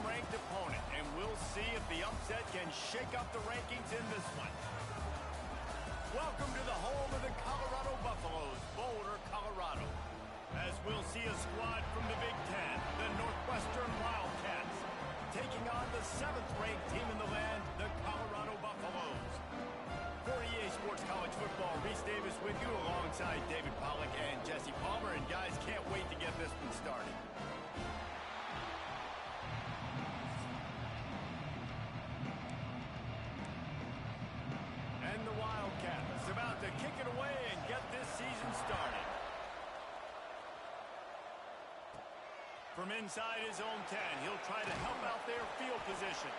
unranked opponent, and we'll see if the upset can shake up the rankings in this one. Welcome to the home of the Colorado Buffaloes, Boulder, Colorado. As we'll see a squad from the Big Ten, the Northwestern Wildcats, taking on the 7th-ranked team in the land, the Colorado Buffaloes. For EA Sports College Football, Reese Davis with you alongside David Pollack and Jesse Palmer. And guys, can't wait to get this one started. And the Wildcats about to kick it away and get this season started. From inside his own 10, he'll try to help out their field position.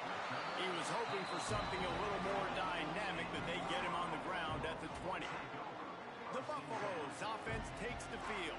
He was hoping for something a little more dynamic, but they get him on the ground at the 20. The Buffaloes offense takes the field.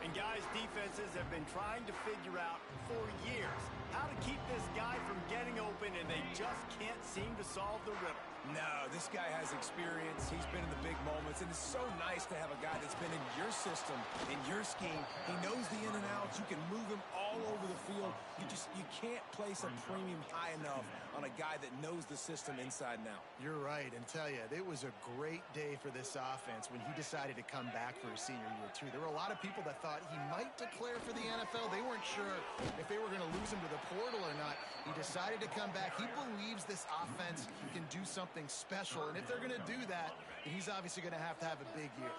And guys, defenses have been trying to figure out for years how to keep this guy from getting open, and they just can't seem to solve the riddle. No, this guy has experience. He's been in the big moments, and it's so nice to have a guy that's been in your system, in your scheme. He knows the in and outs. You can move him all over the field. You can't place a premium high enough on a guy that knows the system inside and out. You're right, and tell you, it was a great day for this offense when he decided to come back for his senior year, too. There were a lot of people that thought he might declare for the NFL. They weren't sure if they were going to lose him to the portal or not. He decided to come back. He believes this offense can do something special, and if they're going to do that, then he's obviously going to have a big year.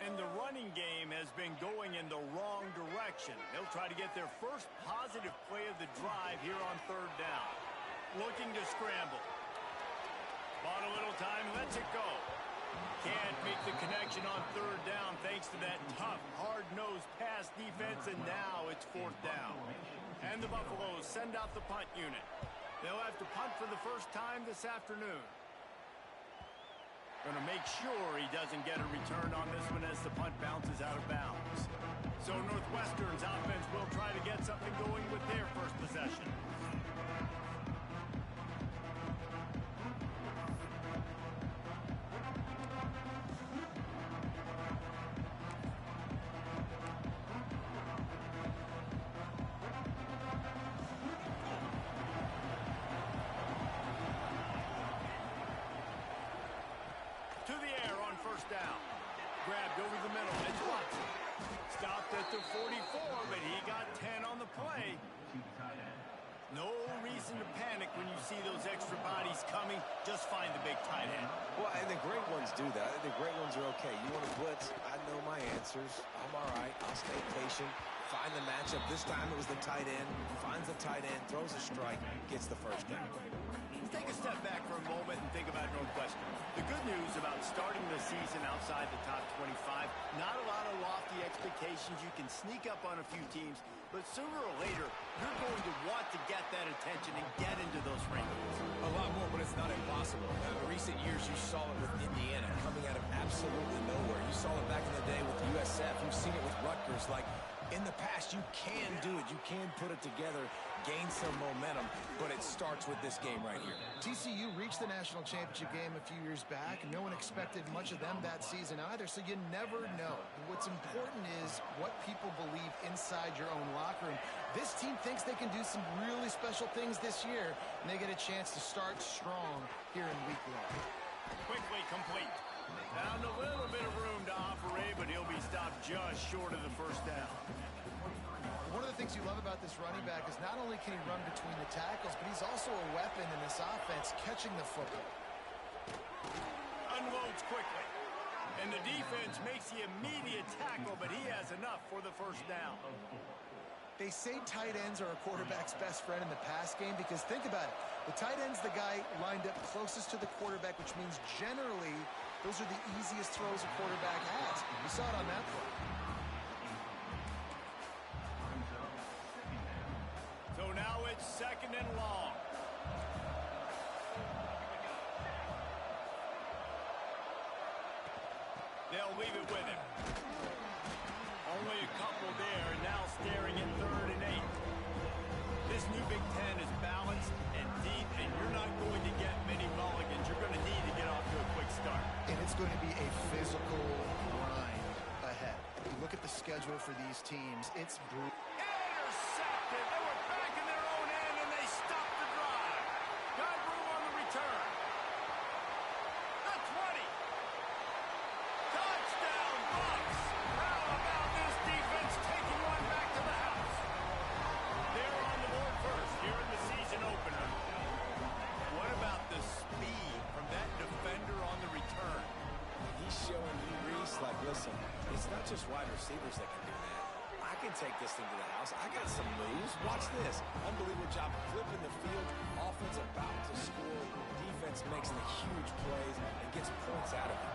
And the running game has been going in the wrong direction. They'll try to get their first positive play of the drive here on 3rd down. Looking to scramble. Bought a little time, lets it go. Can't make the connection on 3rd down thanks to that tough, hard-nosed pass defense, and now it's 4th down. And the Buffaloes send out the punt unit. They'll have to punt for the first time this afternoon. Going to make sure he doesn't get a return on this one as the punt bounces out of bounds. So Northwestern's offense will try to get something going with their first possession. Down. Grabbed over the middle. It's Watson. Stopped at the 44, but he got 10 on the play. No reason to panic when you see those extra bodies coming. Just find the big tight end. Well, and the great ones do that. The great ones are okay. You want to blitz? I know my answers. I'm all right. I'll stay patient. Find the matchup. This time it was the tight end. Finds the tight end, throws a strike, gets the first down. Let's take a step back for a moment and think about Northwestern. The good news about starting the season outside the top 25, not a lot of lofty expectations. You can sneak up on a few teams, but sooner or later, you're going to want to get that attention and get into those rankings. A lot more, but it's not impossible. In recent years, you saw it with Indiana coming out of absolutely nowhere. You saw it back in the day with USF. You've seen it with Rutgers. Like, in the past, you can do it. You can put it together, gain some momentum, but it starts with this game right here. TCU reached the national championship game a few years back. No one expected much of them that season either, so you never know. What's important is what people believe inside your own locker room. This team thinks they can do some really special things this year, and they get a chance to start strong here in week 1. Quickly complete. Found a little bit of room to operate, but he'll be stopped just short of the first down. One of the things you love about this running back is not only can he run between the tackles, but he's also a weapon in this offense catching the football. Unloads quickly. And the defense makes the immediate tackle, but he has enough for the first down. They say tight ends are a quarterback's best friend in the pass game because think about it. The tight end's the guy lined up closest to the quarterback, which means generally those are the easiest throws a quarterback has. We saw it on that play. So now it's 2nd and long. They'll leave it with him. Only a couple there, and now staring at 3rd and 8. This new Big Ten is balanced and deep, and you're not going to get many mulligans. You're going to need to get off to a quick start. And it's going to be a physical grind ahead. If you look at the schedule for these teams, it's brutal. Intercepted! They were back in their own end receivers that can do that. I can take this thing to the house. I got some moves. Watch this. Unbelievable job flipping the field. Offense about to score. Defense makes the huge plays and gets points out of it.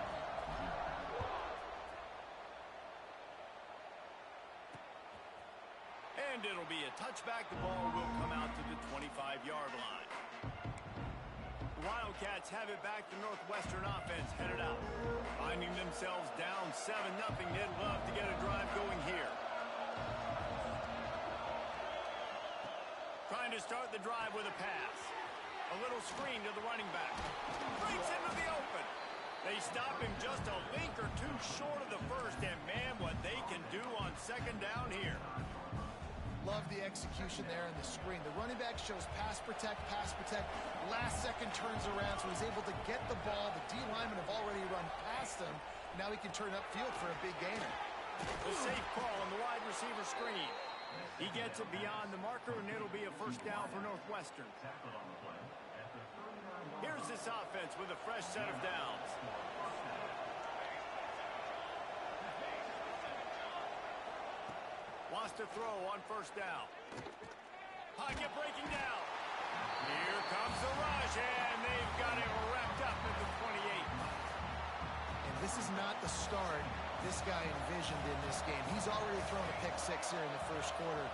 And it'll be a touchback. The ball will come out to the 25-yard line. Wildcats have it back. The Northwestern offense headed out. Finding themselves down 7-0. They'd love to get a drive going here. Trying to start the drive with a pass. A little screen to the running back. Breaks into the open. They stop him just a link or two short of the first. And, man, what they can do on second down here. Love the execution there in the screen. The running back shows pass protect, pass protect. Last second turns around, so he's able to get the ball. The D linemen have already run past him. Now he can turn upfield for a big gainer. The safe call on the wide receiver screen. He gets it beyond the marker, and it'll be a first down for Northwestern. Here's this offense with a fresh set of downs. Wants to throw on first down. Pocket breaking down. Here comes the rush, and they've got it wrapped up at the 28. And this is not the start this guy envisioned in this game. He's already thrown a pick six here in the first quarter,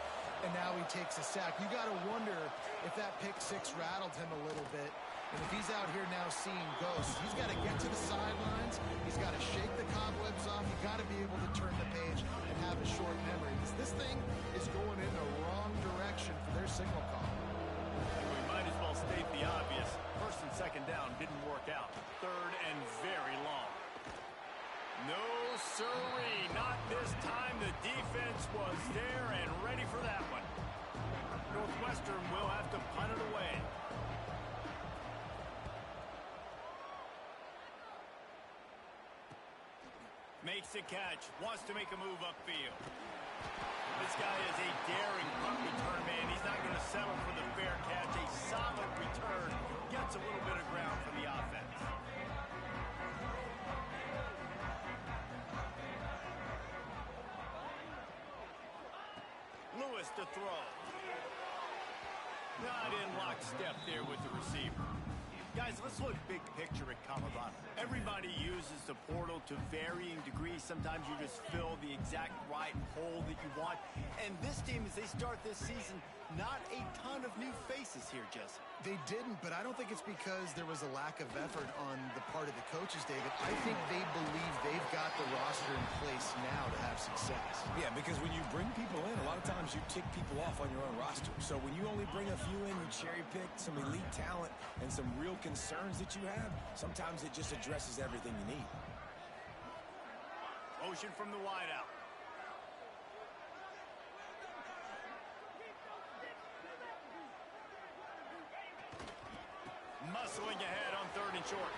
and now he takes a sack. You got to wonder if that pick six rattled him a little bit. And if he's out here now seeing ghosts, he's got to get to the sidelines. He's got to shake the cobwebs off. He's got to be able to turn the page and have a short memory. Because this thing is going in the wrong direction for their signal call. We might as well state the obvious. First and second down didn't work out. Third and very long. No, sirree. Not this time. The defense was there and ready for that one. Northwestern will have to punt it away. Makes the catch. Wants to make a move upfield. This guy is a daring punt return man. He's not going to settle for the fair catch. A solid return. Gets a little bit of ground for the offense. Lewis to throw. Not in lockstep there with the receiver. Guys, let's look big picture at Colorado. Everybody uses the portal to varying degrees. Sometimes you just fill the exact right hole that you want. And this team, as they start this season, not a ton of new faces here, Jesse. They didn't, but I don't think it's because there was a lack of effort on the part of the coaches, David. I think they believe they've got the roster in place now to have success. Yeah, because when you bring people in, a lot of times you tick people off on your own roster. So when you only bring a few in, you cherry pick some elite talent and some real concerns that you have, sometimes it just addresses everything you need. Motion from the wideout. Muscling ahead on third and short.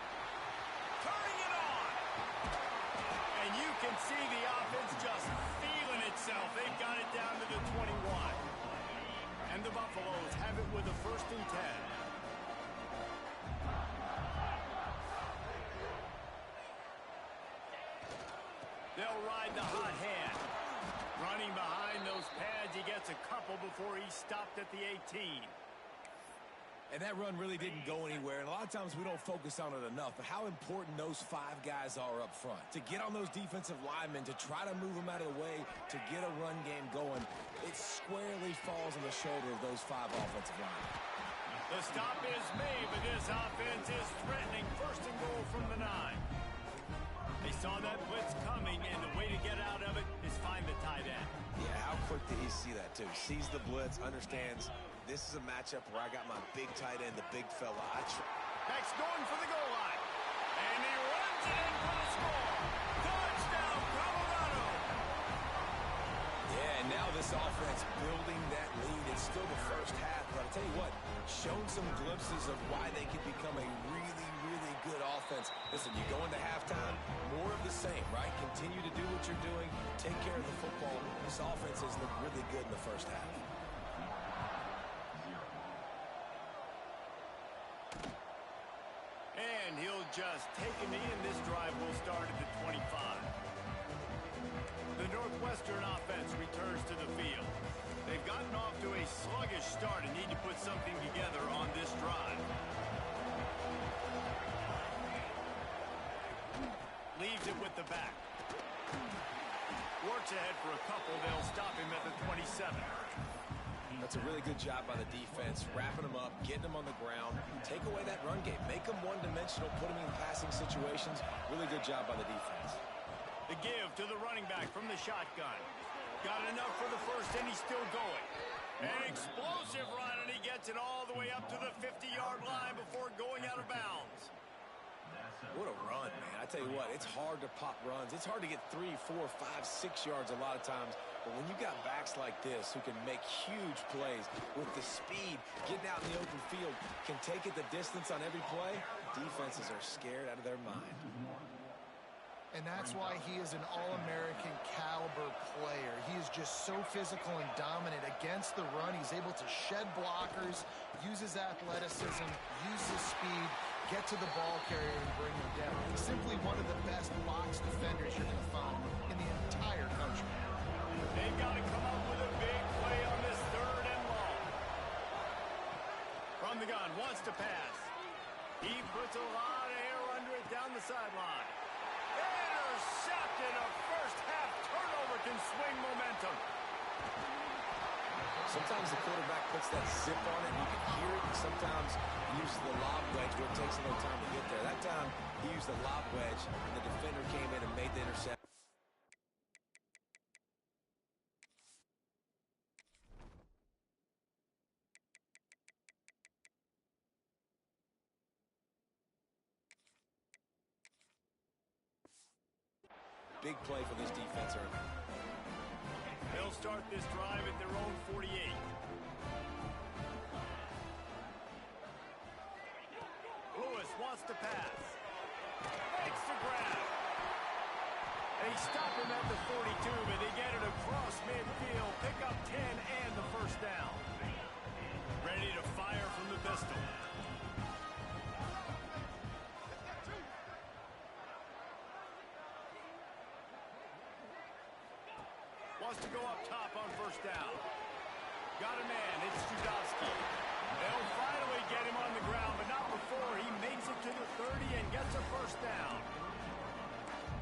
Turning it on. And you can see the offense just feeling itself. They've got it down to the 21. And the Buffaloes have it with a first and 10. They'll ride the hot hand. Running behind those pads, he gets a couple before he's stopped at the 18. And that run really didn't go anywhere, and a lot of times we don't focus on it enough, but how important those five guys are up front. To get on those defensive linemen, to try to move them out of the way, to get a run game going, it squarely falls on the shoulder of those five offensive linemen. The stop is made, but this offense is threatening. First and goal from the 9. They saw that blitz coming, and the way to get out of it is find the tight end. Yeah, how quick did he see that, too? Sees the blitz, understands this is a matchup where I got my big tight end, the big fella. Next, going for the goal line. And he runs it in for the score. Touchdown, Colorado. Yeah, and now this offense building that lead. It's still the first half, but I'll tell you what, shown some glimpses of why they could become a really, really good offense. Listen, you go into halftime, more of the same, right? Continue to do what you're doing, take care of the football. This offense has looked really good in the first half. And he'll just take a knee, and this drive will start at the 25. The The Northwestern offense returns to the field. They've gotten off to a sluggish start and need to put something together on this drive. Leaves it with the back. Works ahead for a couple. They'll stop him at the 27. That's a really good job by the defense, wrapping them up, getting them on the ground, take away that run game, make them one-dimensional, put them in passing situations. Really good job by the defense. The give to the running back from the shotgun. Got enough for the first, and he's still going. An explosive run, and he gets it all the way up to the 50-yard line before going out of bounds. What a run, man. I tell you what, it's hard to pop runs. It's hard to get 3, 4, 5, 6 yards a lot of times. But when you got backs like this who can make huge plays with the speed, getting out in the open field, can take it the distance on every play, defenses are scared out of their mind. And that's why he is an All-American caliber player. He is just so physical and dominant against the run. He's able to shed blockers, use his athleticism, use his speed, get to the ball carrier and bring him down. He's simply one of the best box defenders you're going to find in the entire country. They've got to come up with a big play on this 3rd and long. From the gun, wants to pass. He puts a lot of air under it down the sideline. Intercepted. A first-half turnover can swing momentum. Sometimes the quarterback puts that zip on it and you can hear it. And sometimes he uses the lob wedge where it takes a little time to get there. That time he used the lob wedge and the defender came in and made the interception. Big play for this defense early. They'll start this drive at their own 48. Lewis wants to pass. Makes the grab. They stop him at the 42, but they get it across midfield. Pick up 10 and the first down. Ready to fire from the pistol. Wants to go up top on first down. Got a man. It's Strudowski. They'll finally get him on the ground, but not before he makes it to the 30 and gets a first down.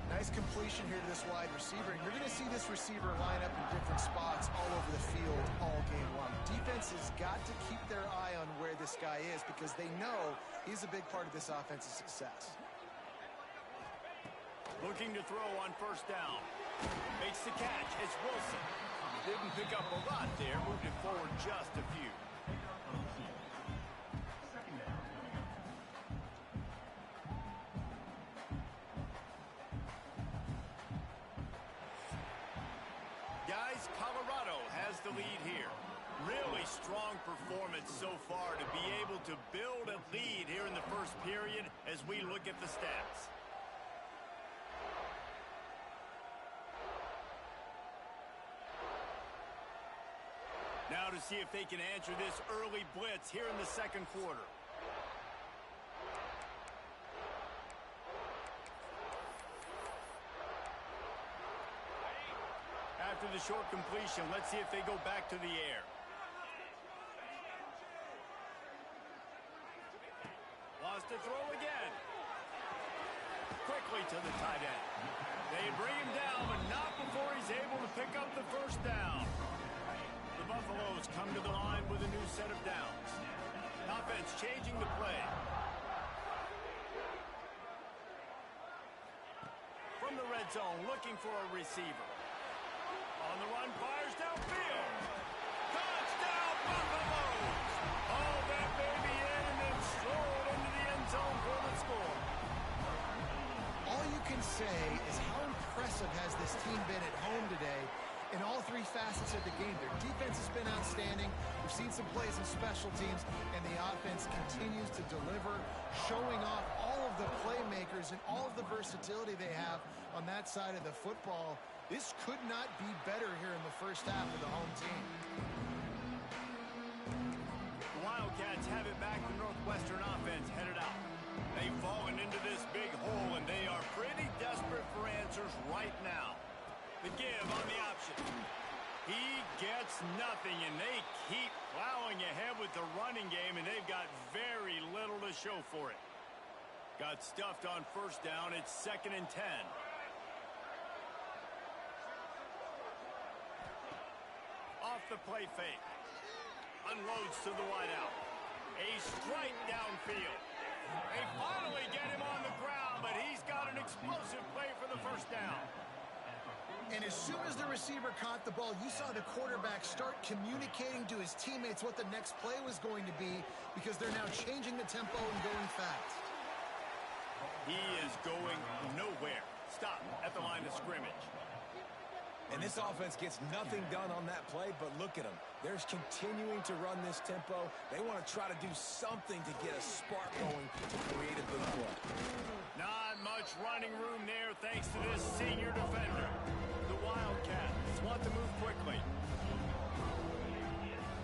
Nice completion here to this wide receiver. And you're going to see this receiver line up in different spots all over the field all game long. Defense has got to keep their eye on where this guy is because they know he's a big part of this offense's success. Looking to throw on first down. Makes the catch. It's Wilson. Didn't pick up a lot there. Moved it forward just a few. Guys, Colorado has the lead here. Really strong performance so far to be able to build a lead here in the first period as we look at the stats. Now to see if they can answer this early blitz here in the second quarter. After the short completion, let's see if they go back to the air. Wants to throw again. Quickly to the tight end. They bring him down, but not before he's able to pick up the first down. The Buffaloes come to the line with a new set of downs. Offense changing the play. From the red zone, looking for a receiver. On the run, fires downfield. Touchdown, Buffaloes! Haul that baby in and then stroll into the end zone for the score. All you can say is how impressive has this team been at home today in all three facets of the game. Their defense has been outstanding. We've seen some plays in special teams, and the offense continues to deliver, showing off all of the playmakers and all of the versatility they have on that side of the football. This could not be better here in the first half of the home team. The Wildcats have it back. The Northwestern offense headed out. They've fallen into this big hole, and they are pretty desperate for answers right now. The give on the option. He gets nothing, and they keep plowing ahead with the running game, and they've got very little to show for it. Got stuffed on first down. It's 2nd and 10. Off the play fake. Unloads to the wideout. A strike downfield. They finally get him on the ground, but he's got an explosive play for the first down. And as soon as the receiver caught the ball, you saw the quarterback start communicating to his teammates what the next play was going to be, because they're now changing the tempo and going fast. He is going nowhere. Stop at the line of scrimmage. And this offense gets nothing done on that play, but look at them. They're continuing to run this tempo. They want to try to do something to get a spark going to create a big play. Not much running room there thanks to this senior defender. The Wildcats want to move quickly.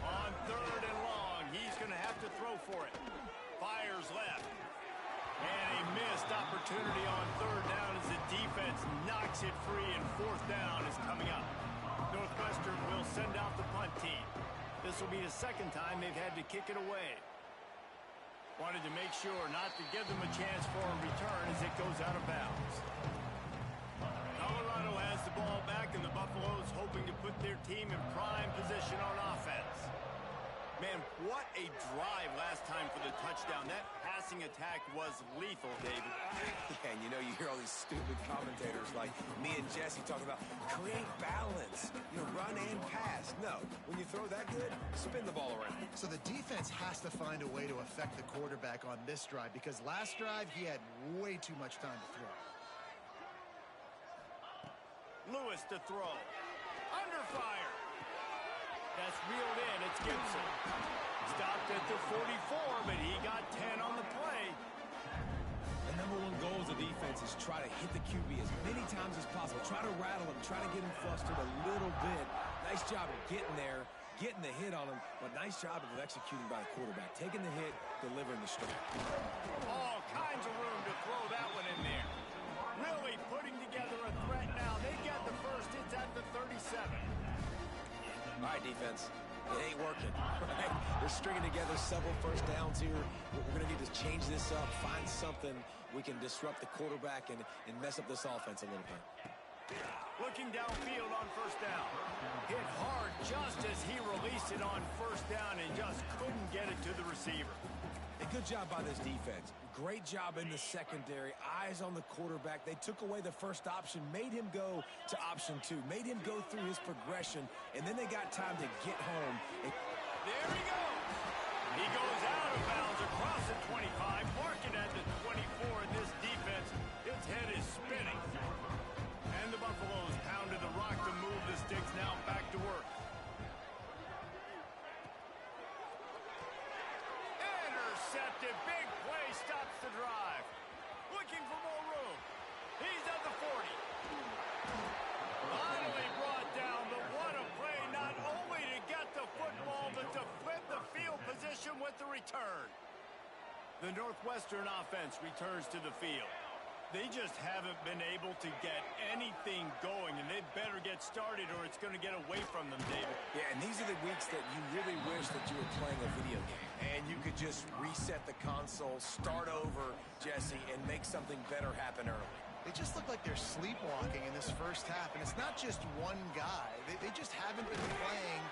On 3rd and long, he's going to have to throw for it. Fires left. And a missed opportunity on 3rd down as the defense knocks it free, and 4th down is coming up. Northwestern will send out the punt team. This will be the 2nd time they've had to kick it away. Wanted to make sure not to give them a chance for a return as it goes out of bounds. Colorado has the ball back, and the Buffaloes hoping to put their team in prime position on offense. Man, what a drive last time for the touchdown. That passing attack was lethal, David. Yeah, and you know, you hear all these stupid commentators like me and Jesse talking about create balance, run and pass. No, when you throw that good, spin the ball around. So the defense has to find a way to affect the quarterback on this drive, because last drive he had way too much time to throw. Lewis to throw. Under fire. That's reeled in. It's Gibson. Stopped at the 44, but he got 10 on the play. The number one goal as a defense is try to hit the QB as many times as possible. Try to rattle him. Try to get him flustered a little bit. Nice job of getting there, getting the hit on him, but nice job of executing by the quarterback. Taking the hit, delivering the strike. All kinds of room to throw that one in there. Really putting together a threat now. They get the first. It's at the 37. All right, defense. It ain't working. Right? They're stringing together several first downs here. We're going to need to change this up, find something we can disrupt the quarterback and mess up this offense a little bit. Looking downfield on first down. Hit hard just as he released it on first down and just couldn't get it to the receiver. A good job by this defense. Great job in the secondary. Eyes on the quarterback. They took away the first option, made him go to option 2, made him go through his progression, and then they got time to get home. There he goes. He goes out of bounds across the 25, marking at the 24. In this defense, its head is spinning. And the Buffaloes pounded the rock to move the sticks. Now back to work. Intercepted. Big play stops the drive. Looking for more room. He's at the 40. Finally brought down, but what a play, not only to get the football, but to flip the field position with the return. The Northwestern offense returns to the field. They just haven't been able to get anything going, and they better get started or it's going to get away from them, David. Yeah, and these are the weeks that you really wish that you were playing a video game and you could just reset the console, start over, Jesse, and make something better happen early. They just look like they're sleepwalking in this first half, and it's not just one guy. They just haven't been playing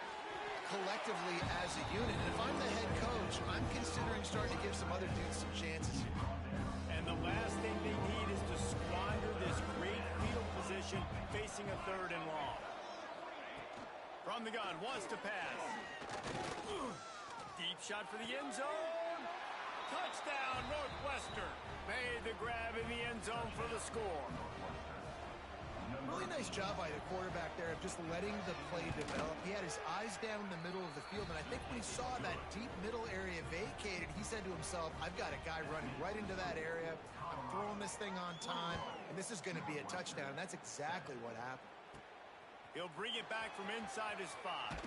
collectively as a unit. And if I'm the head coach, I'm considering starting to give some other dudes some chances here. And the last thing they need is to squander this great field position facing a 3rd and long. From the gun, wants to pass. Deep shot for the end zone. Touchdown, Northwestern. Made the grab in the end zone for the score. Really nice job by the quarterback there of just letting the play develop. He had his eyes down in the middle of the field, and I think when he saw that deep middle area vacated, he said to himself, I've got a guy running right into that area. I'm throwing this thing on time, and this is going to be a touchdown. And that's exactly what happened. He'll bring it back from inside his 5.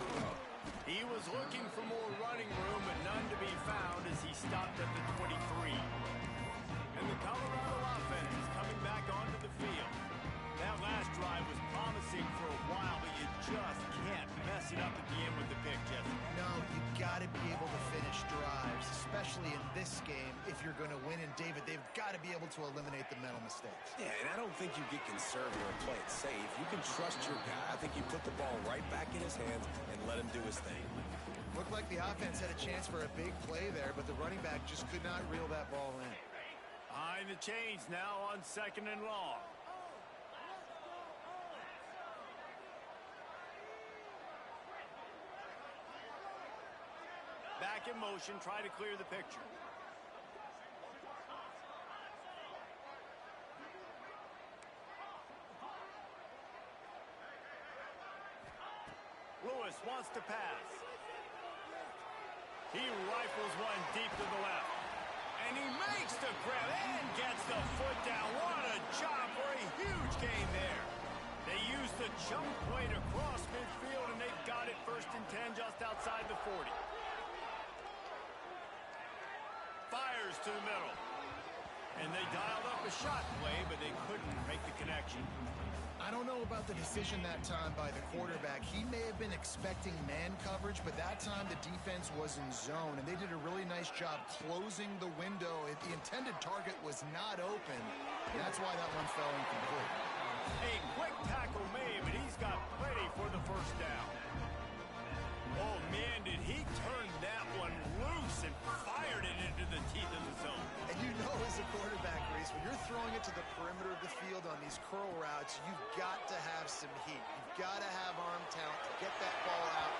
He was looking for more running room, but none to be found as he stopped at the 23. And the Colorado offense is coming back onto the field. That last drive was promising for a while, but you just can't mess it up at the end with the pick, Jesse. No, you got to be able to finish drives, especially in this game if you're going to win. And, David, they've got to be able to eliminate the mental mistakes. Yeah, and I don't think you get conservative or play it safe. You can trust your guy. I think you put the ball right back in his hands and let him do his thing. Looked like the offense had a chance for a big play there, but the running back just could not reel that ball in. Behind the chains now on 2nd and long. Back in motion, try to clear the picture. Lewis wants to pass. He rifles one deep to the left. And he makes the grab and gets the foot down. What a job for a huge gain there. They use the jump play to cross midfield, and they've got it 1st and 10 just outside the 40. Fires to the middle. And they dialed up a shot play, but they couldn't make the connection. I don't know about the decision that time by the quarterback. He may have been expecting man coverage, but that time the defense was in zone, and they did a really nice job closing the window. The intended target was not open. That's why that one fell incomplete. A quick tackle made, but he's got plenty for the 1st down. Oh, man, did he turn that one loose and fired it into the teeth of the zone. And you know as a quarterback, Reese, when you're throwing it to the perimeter of the field on these curl routes, you've got to have some heat. You've got to have arm talent to get that ball out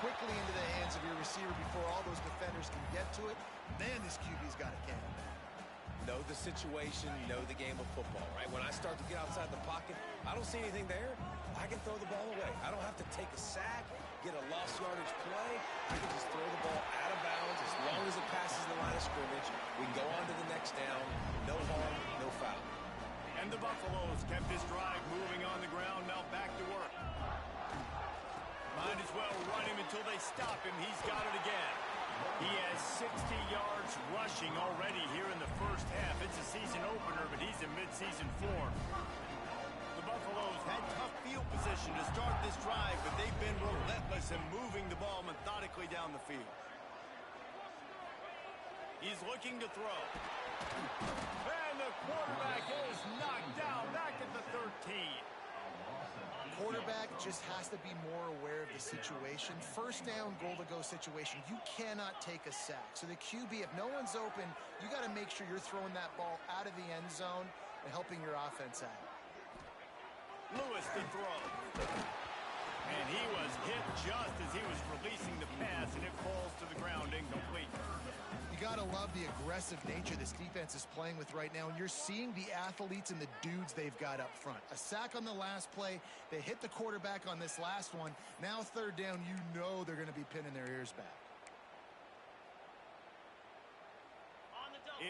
quickly into the hands of your receiver before all those defenders can get to it. Man, this QB's got a cannon. Know the situation, know the game of football, right? When I start to get outside the pocket, I don't see anything there. I can throw the ball away. I don't have to take a sack, get a lost yardage play. I can just throw the ball out of bounds as long as it passes the line of scrimmage. We go on to the next down. No harm, no foul. And the Buffaloes kept this drive moving on the ground. Now back to work. Might as well run him until they stop him. He's got it again. He has 60 yards rushing already here in the 1st half. It's a season opener, but he's in mid-season form. The Buffaloes had tough field position to start this drive, but they've been relentless in moving the ball methodically down the field. He's looking to throw. And the quarterback is knocked down back at the 13. Quarterback just has to be more aware of the situation. 1st down, goal-to-go situation. You cannot take a sack. So the QB, if no one's open, you got to make sure you're throwing that ball out of the end zone and helping your offense out. Lewis to throw. And he was hit just as he was releasing the pass, and it falls to the ground incomplete. You got to love the aggressive nature this defense is playing with right now, and you're seeing the athletes and the dudes they've got up front. A sack on the last play. They hit the quarterback on this last one. Now 3rd down, you know they're going to be pinning their ears back.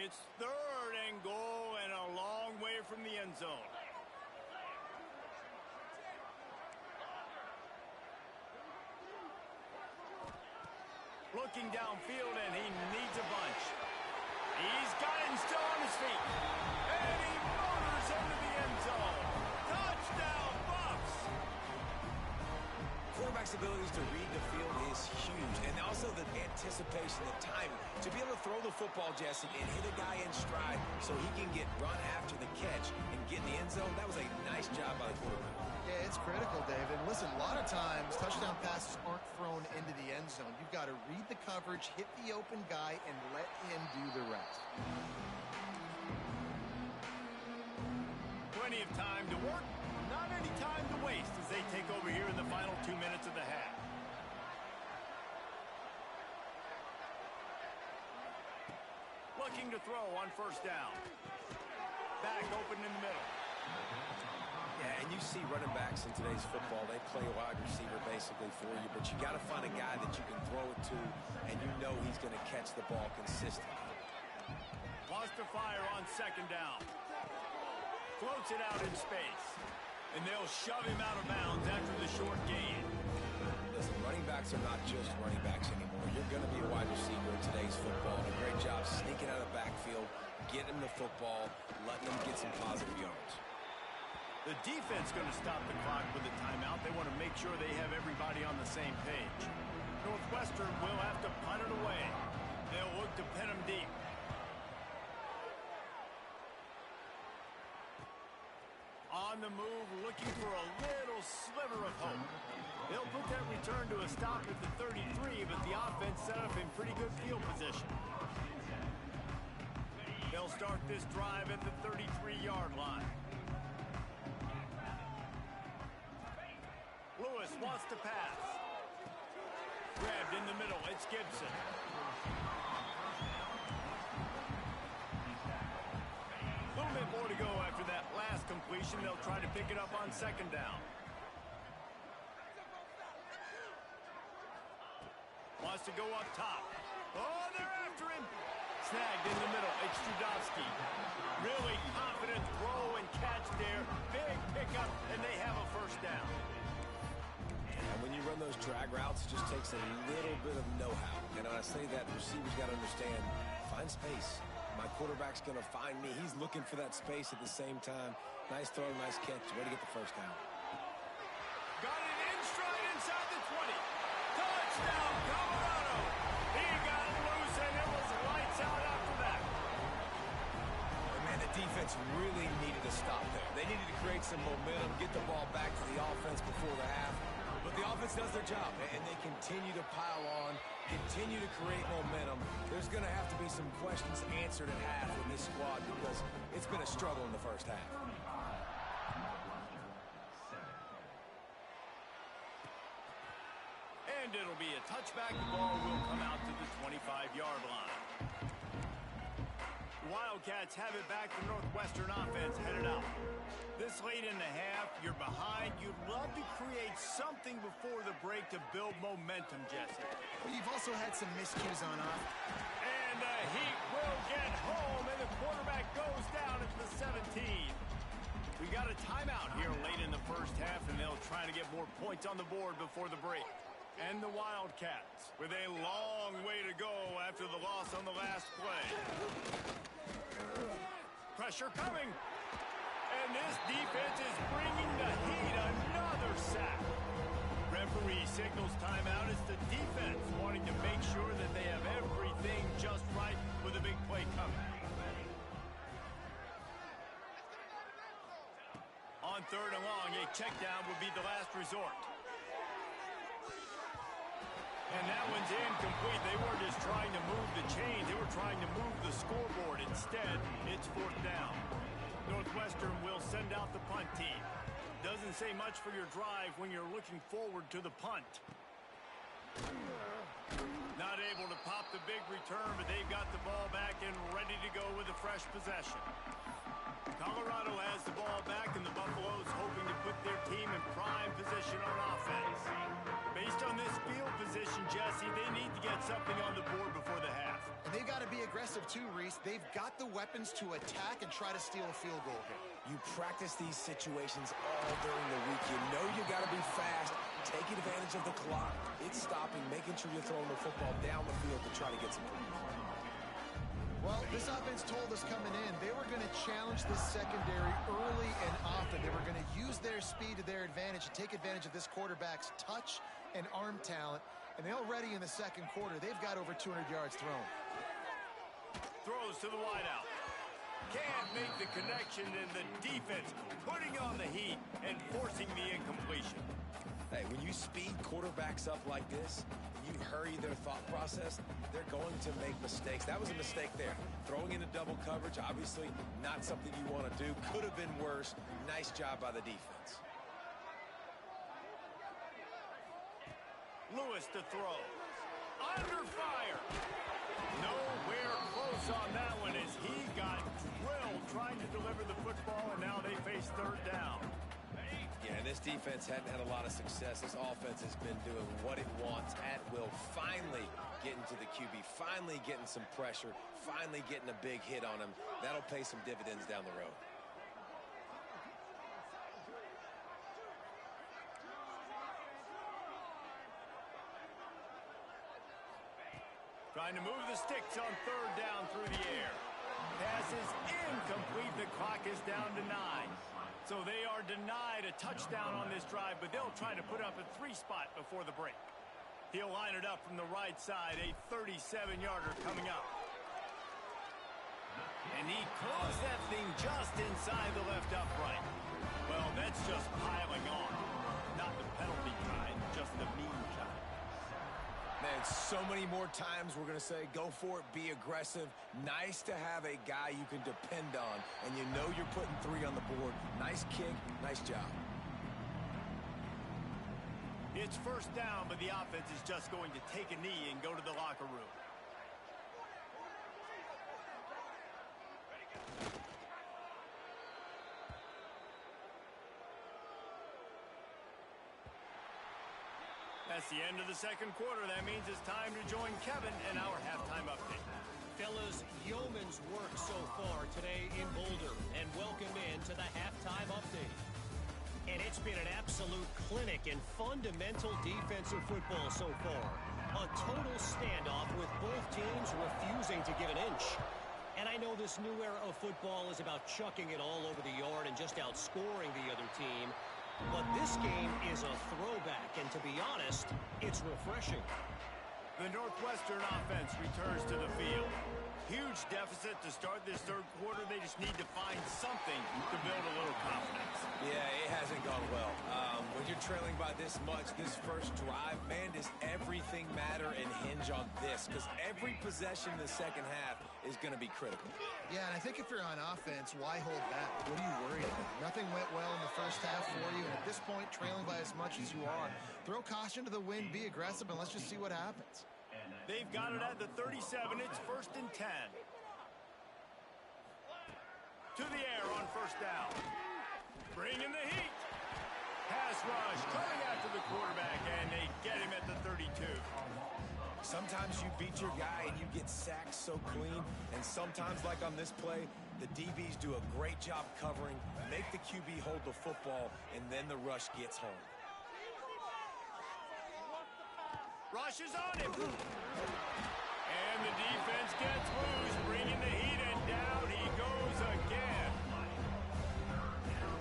It's 3rd and goal and a long way from the end zone. Looking downfield, and he needs a bunch. He's got it and still on his feet. And he motors into the end zone. Touchdown, Buffs! Quarterback's abilities to read the field is huge, and also the anticipation, the timing. To be able to throw the football, Jesse, and hit a guy in stride so he can get run after the catch and get in the end zone, that was a nice job by the quarterback. Yeah, it's critical, David. Listen, a lot of times touchdown passes aren't thrown into the end zone. You've got to read the coverage, hit the open guy, and let him do the rest. Plenty of time to work, not any time to waste as they take over here in the final 2 minutes of the half. Looking to throw on 1st down. Back open in the middle. Yeah, and you see running backs in today's football, they play wide receiver basically for you, but you got to find a guy that you can throw it to, and you know he's going to catch the ball consistently. Wants to fire on 2nd down. Floats it out in space. And they'll shove him out of bounds after the short gain. Listen, running backs are not just running backs anymore. You're going to be a wide receiver in today's football. And a great job sneaking out of the backfield, getting him the football, letting him get some positive yards. The defense going to stop the clock with a timeout. They want to make sure they have everybody on the same page. Northwestern will have to punt it away. They'll look to pin them deep. On the move, looking for a little sliver of hope. They'll put that return to a stop at the 33, but the offense set up in pretty good field position. They'll start this drive at the 33-yard line. Lewis wants to pass. Grabbed in the middle. It's Gibson. A little bit more to go after that last completion. They'll try to pick it up on second down. Wants to go up top. Oh, they're after him. Snagged in the middle. It's Judowski. Really confident throw and catch there. Big pickup, and they have a first down. And when you run those drag routes, it just takes a little bit of know-how. And when I say that, receivers got to understand, find space. My quarterback's going to find me. He's looking for that space at the same time. Nice throw, nice catch. Way to get the first down. Got it in stride inside the 20. Touchdown, Colorado. He got loose, and it was lights out after that. And man, the defense really needed to stop there. They needed to create some momentum, get the ball back to the offense before the half. But the offense does their job, and they continue to pile on, continue to create momentum. There's going to have to be some questions answered at half with this squad because it's been a struggle in the first half. And it'll be a touchback. The ball will come out to the 25-yard line. Wildcats have it back. The Northwestern offense headed out. This late in the half, you're behind. You'd love to create something before the break to build momentum, Jesse. Well, you've also had some miscues on off. And the Heat will get home, and the quarterback goes down at the 17. We got a timeout here late in the first half, and they'll try to get more points on the board before the break. And the Wildcats with a long way to go after the loss on the last play. Pressure coming. And this defense is bringing the Heat another sack. Referee signals timeout. It's the defense wanting to make sure that they have everything just right with a big play coming. On third and long, a check down would be the last resort. And that one's incomplete. They weren't just trying to move the chains. They were trying to move the scoreboard. Instead, it's fourth down. Northwestern will send out the punt team. Doesn't say much for your drive when you're looking forward to the punt. Not able to pop the big return, but they've got the ball back and ready to go with a fresh possession. Colorado has the ball back, and the Buffaloes hoping to put their team in prime position on offense. Based on this field position, Jesse, they need to get something on the board before the half. And they've got to be aggressive too, Reese. They've got the weapons to attack and try to steal a field goal here. You practice these situations all during the week. You know you got to be fast, taking advantage of the clock. It's stopping, making sure you're throwing the football down the field to try to get some points. Well, this offense told us coming in they were going to challenge this secondary early and often. They were going to use their speed to their advantage and take advantage of this quarterback's touch and arm talent. And already in the second quarter, they've got over 200 yards thrown. Throws to the wideout. Can't make the connection, and the defense putting on the heat and forcing the incompletion. Hey, when you speed quarterbacks up like this, you hurry their thought process, they're going to make mistakes. That was a mistake there. Throwing into double coverage, obviously not something you want to do. Could have been worse. Nice job by the defense. Lewis to throw. Under fire. Nowhere close on that one as he got drilled trying to deliver the football, and now they face third down. Yeah, and this defense hadn't had a lot of success. This offense has been doing what it wants at will. Finally getting to the QB, finally getting some pressure, finally getting a big hit on him. That'll pay some dividends down the road. Trying to move the sticks on third down through the air. Pass is incomplete. The clock is down to 9. So they are denied a touchdown on this drive, but they'll try to put up a 3-spot before the break. He'll line it up from the right side, a 37-yarder coming up. And he closed that thing just inside the left upright. Well, that's just piling on. Not the penalty kind, just the mean kind. Man, so many more times we're going to say, go for it, be aggressive. Nice to have a guy you can depend on, and you know you're putting 3 on the board. Nice kick, nice job. It's first down, but the offense is just going to take a knee and go to the locker room. That's the end of the second quarter. That means it's time to join Kevin in our halftime update. Fellas, yeoman's work so far today in Boulder, and welcome in to the halftime update. And it's been an absolute clinic in fundamental defensive football so far. A total standoff with both teams refusing to give an inch. And I know this new era of football is about chucking it all over the yard and just outscoring the other team. But this game is a throwback, and to be honest, it's refreshing. The Northwestern offense returns to the field. Huge deficit to start this third quarter. They just need to find something to build a little confidence. Yeah, it hasn't gone well. When you're trailing by this much, this first drive, man, does everything matter and hinge on this? Because every possession in the second half is going to be critical. Yeah, and I think if you're on offense, why hold back? What are you worried about? Nothing went well in the first half for you, and at this point, trailing by as much as you are, throw caution to the wind, be aggressive, and let's just see what happens. They've got it at the 37. It's 1st and 10. To the air on first down. Bringing the heat. Pass rush coming after the quarterback, and they get him at the 32. Sometimes you beat your guy and you get sacked so clean, and sometimes, like on this play, the DBs do a great job covering, make the QB hold the football, and then the rush gets home. Rush is on him. And the defense gets loose, bringing the heat, and down he goes again.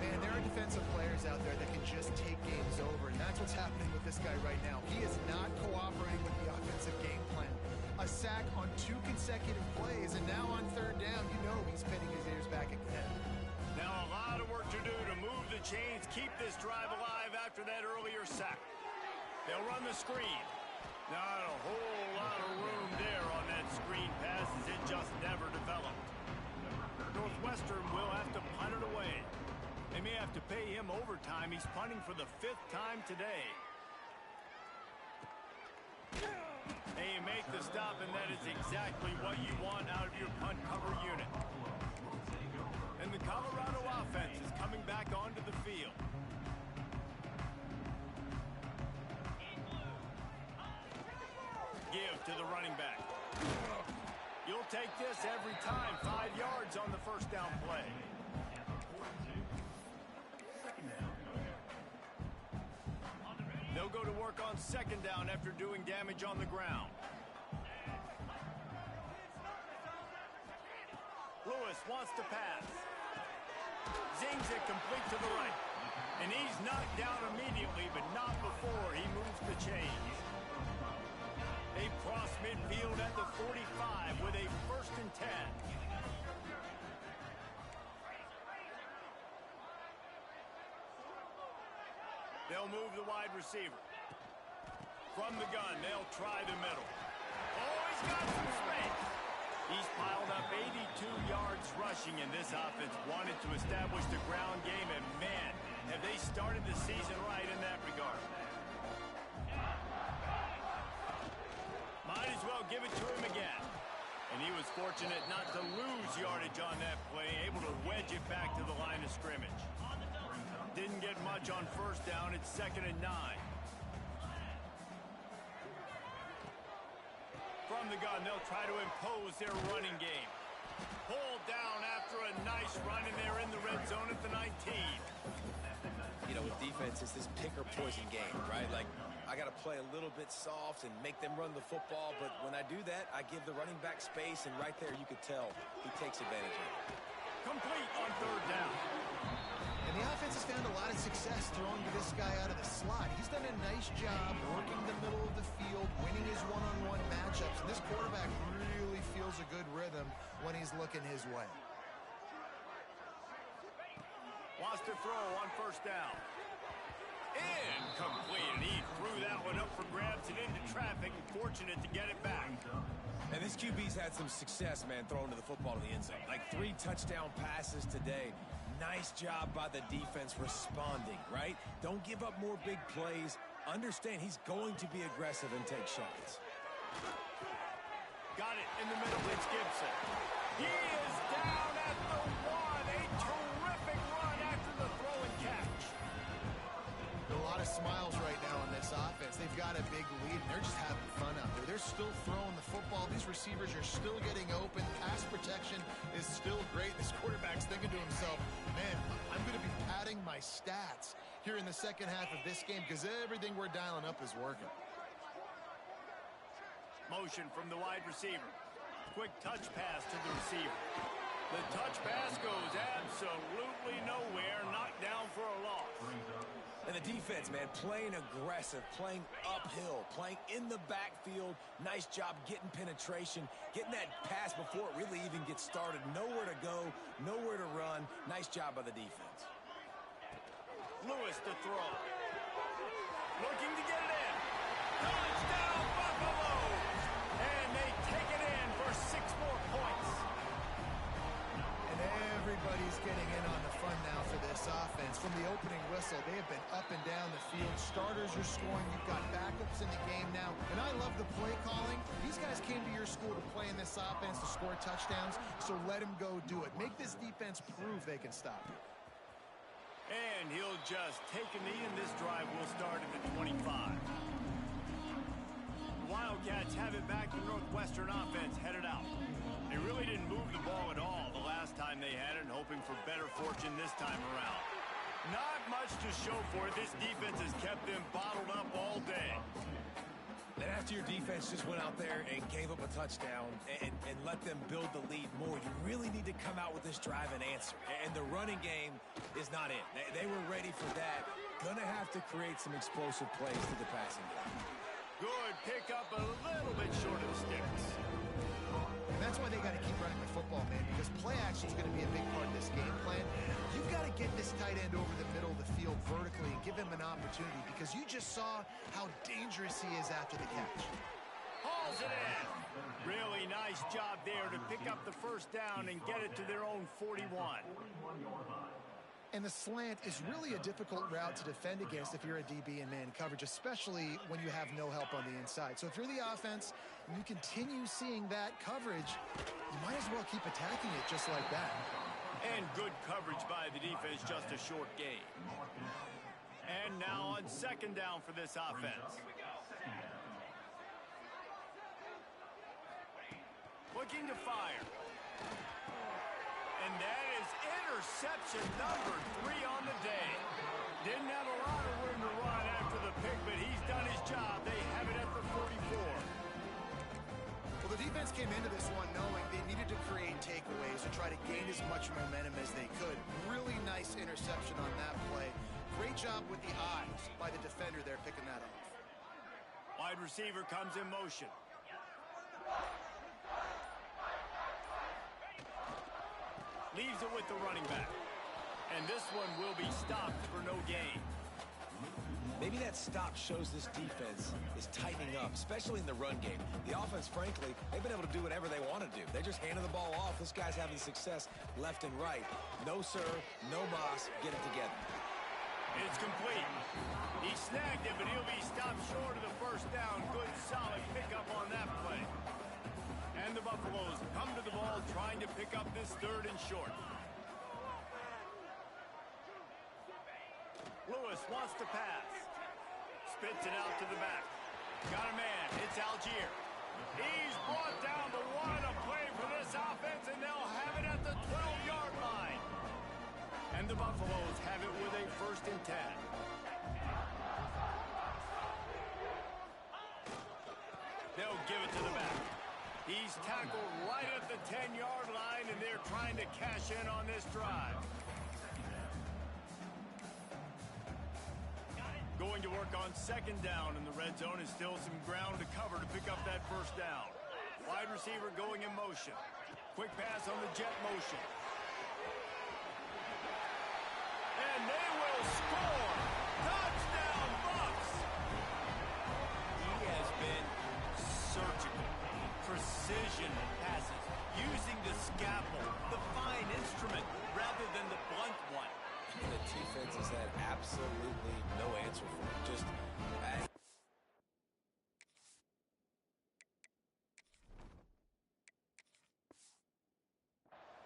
Man, there are defensive players out there that can just take games over, and that's what's happening with this guy right now. He is not cooperating with the offensive game plan. A sack on 2 consecutive plays, and now on third down, you know he's pinning his ears back again. Now a lot of work to do to move the chains, keep this drive alive after that earlier sack. They'll run the screen. Not a whole lot of room there on that screen pass as it just never developed. Northwestern will have to punt it away. They may have to pay him overtime. He's punting for the 5th time today. They make the stop, and that is exactly what you want out of your punt cover unit. And the Colorado offense is coming back onto the field. Give to the running back. You'll take this every time. 5 yards on the first down play. They'll go to work on second down after doing damage on the ground. Lewis wants to pass. Zings it complete to the right. And he's knocked down immediately, but not before he moves the chains. They cross midfield at the 45 with a 1st and 10. They'll move the wide receiver. From the gun, they'll try the middle. Oh, he's got some space. He's piled up 82 yards rushing, and this offense wanted to establish the ground game, and man, have they started the season right in that regard. Might as well give it to him again. And he was fortunate not to lose yardage on that play, able to wedge it back to the line of scrimmage. Didn't get much on first down. It's 2nd and 9. From the gun, they'll try to impose their running game. Pulled down after a nice run, and they're in the red zone at the 19. You know, with defense, it's this pick or poison game, right? Like, I got to play a little bit soft and make them run the football, but when I do that, I give the running back space, and right there you could tell he takes advantage of it. Complete on third down. And the offense has found a lot of success throwing to this guy out of the slot. He's done a nice job working the middle of the field, winning his one-on-one matchups. And this quarterback really feels a good rhythm when he's looking his way. Wants to throw on first down. Incomplete. And he threw that one up for grabs and into traffic. Fortunate to get it back. And this QB's had some success, man, throwing to the football to the end zone. Like 3 touchdown passes today. Nice job by the defense responding, right? Don't give up more big plays. Understand he's going to be aggressive and take shots. Got it in the middle. It's Gibson. He is down at the 1. A terrific run after the throw and catch. A lot of smiles right now on this offense. They've got a big lead, and they're just having fun out there. They're still throwing the football. These receivers are still getting open. Pass protection is still great. This quarterback's thinking to himself, man, I'm going to be padding my stats here in the second half of this game because everything we're dialing up is working. Motion from the wide receiver. Quick touch pass to the receiver. The touch pass goes absolutely nowhere. Knocked down for a loss. And the defense, man, playing aggressive, playing uphill, playing in the backfield. Nice job getting penetration, getting that pass before it really even gets started. Nowhere to go, nowhere to run. Nice job by the defense. Lewis to throw. Looking to get it in. Touchdown, Buffaloes! And they take it in for 6 more points. And everybody's getting in on the fun now for this offense. From the opening whistle, they have been up and down the field. Starters are scoring. You've got backups in the game now. And I love the play calling. These guys came to your school to play in this offense to score touchdowns, so let them go do it. Make this defense prove they can stop you. And he'll just take a knee, and this drive will start at the 25. The Wildcats have it back. The Northwestern offense headed out. They really didn't move the ball at all the last time they had it, hoping for better fortune this time around. Not much to show for it. This defense has kept them bottled up all day. And after your defense just went out there and gave up a touchdown and let them build the lead more, you really need to come out with this drive and answer. And the running game is not it. They were ready for that. Gonna have to create some explosive plays to the passing game. Good pick up, a little bit short of the sticks. And that's why they got to keep running the football, man, because play action is going to be a big part of this game plan. You've got to get this tight end over the middle of the field vertically and give him an opportunity, because you just saw how dangerous he is after the catch. Hauls it in. Really nice job there to pick up the first down and get it to their own 41. And the slant is really a difficult route to defend against if you're a DB in man coverage, especially when you have no help on the inside. So if you're the offense and you continue seeing that coverage, you might as well keep attacking it just like that. And good coverage by the defense, just a short gain. And now on second down for this offense. Looking to fire. And that is interception number 3 on the day. Didn't have a lot of room to run after the pick, but he's done his job. They have it at the 44. Well, the defense came into this one knowing they needed to create takeaways to try to gain as much momentum as they could. Really nice interception on that play. Great job with the eyes by the defender there picking that off. Wide receiver comes in motion. Leaves it with the running back. And this one will be stopped for no gain. Maybe that stop shows this defense is tightening up, especially in the run game. The offense, frankly, they've been able to do whatever they want to do. They just handed the ball off. This guy's having success left and right. No, sir, no mas, get it together. It's complete. He snagged it, but he'll be stopped short of the first down. Good, solid pickup on that play. And the Buffaloes come to the ball trying to pick up this third and short. Lewis wants to pass. Spits it out to the back. Got a man. It's Algier. He's brought down the one. A play for this offense, and they'll have it at the 12-yard line. And the Buffaloes have it with a 1st and 10. They'll give it to the back. He's tackled right at the 10-yard line, and they're trying to cash in on this drive. Going to work on second down in the red zone, and still some ground to cover to pick up that first down. Wide receiver going in motion. Quick pass on the jet motion. And they will score! Touchdown, Bucs! He has been surgical. Precision passes. Using the scalpel, the fine instrument, rather than the blunt one. And the defense has had absolutely no answer for him. Just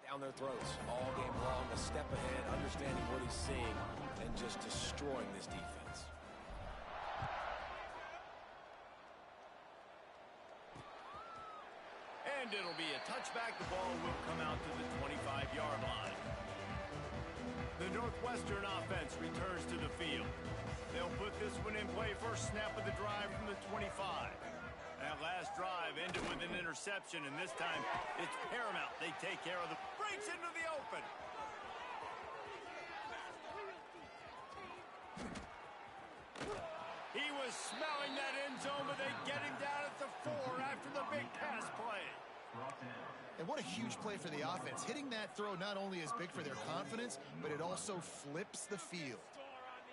down their throats all game long, a step ahead, understanding what he's seeing, and just destroying this defense. And it'll be a touchback. The ball will come out to the 25-yard line. The Northwestern offense returns to the field. They'll put this one in play. First snap of the drive from the 25. That last drive ended with an interception, and this time it's paramount. They take care of the breaks into the open. He was smelling that end zone, but they get him down at the 4 after the big pass play. And what a huge play for the offense. Hitting that throw not only is big for their confidence, but it also flips the field.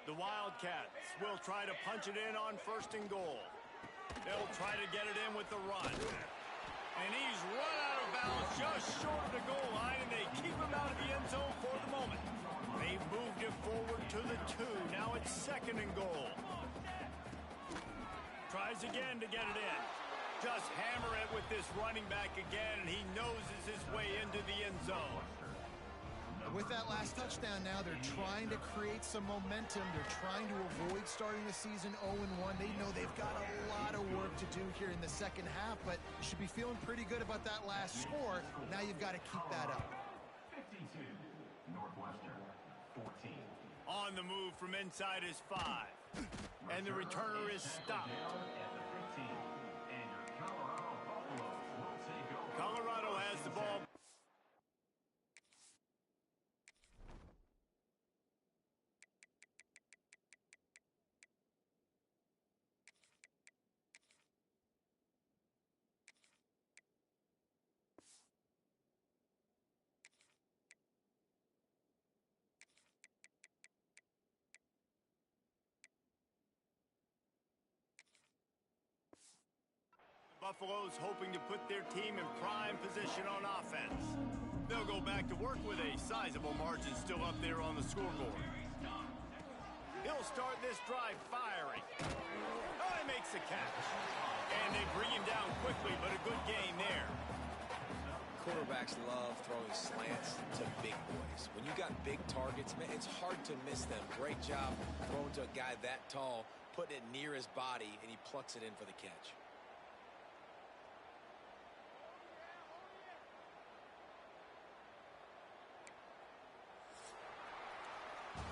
The Wildcats will try to punch it in on first and goal. They'll try to get it in with the run. And he's run out of bounds just short of the goal line, and they keep him out of the end zone for the moment. They've moved it forward to the 2. Now it's second and goal. Tries again to get it in. Just hammer it with this running back again, and he noses his way into the end zone. With that last touchdown now, they're trying to create some momentum. They're trying to avoid starting the season 0-1. They know they've got a lot of work to do here in the second half, but you should be feeling pretty good about that last score. Now you've got to keep that up. 52, Northwestern, 14. On the move from inside is 5. And the returner is stopped. Colorado has the ball. Buffalo's hoping to put their team in prime position on offense. They'll go back to work with a sizable margin still up there on the scoreboard. He'll start this drive firing. Oh, he makes the catch. And they bring him down quickly, but a good gain there. Quarterbacks love throwing slants to big boys. When you got big targets, man, it's hard to miss them. Great job throwing to a guy that tall, putting it near his body, and he plucks it in for the catch.